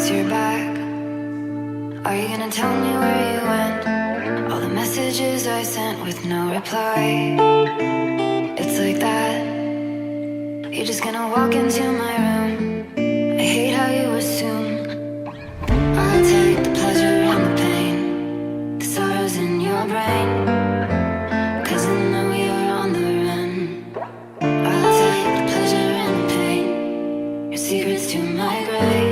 behind your back? Are you gonna tell me where you went? All the messages I sent with no reply. It's like that. You're just gonna walk into my room. I hate how you assume I'll take the pleasure and the pain, the sorrows in your brain, 'cause I know you're on the run. I'll take the pleasure and the pain, your secrets to my grave.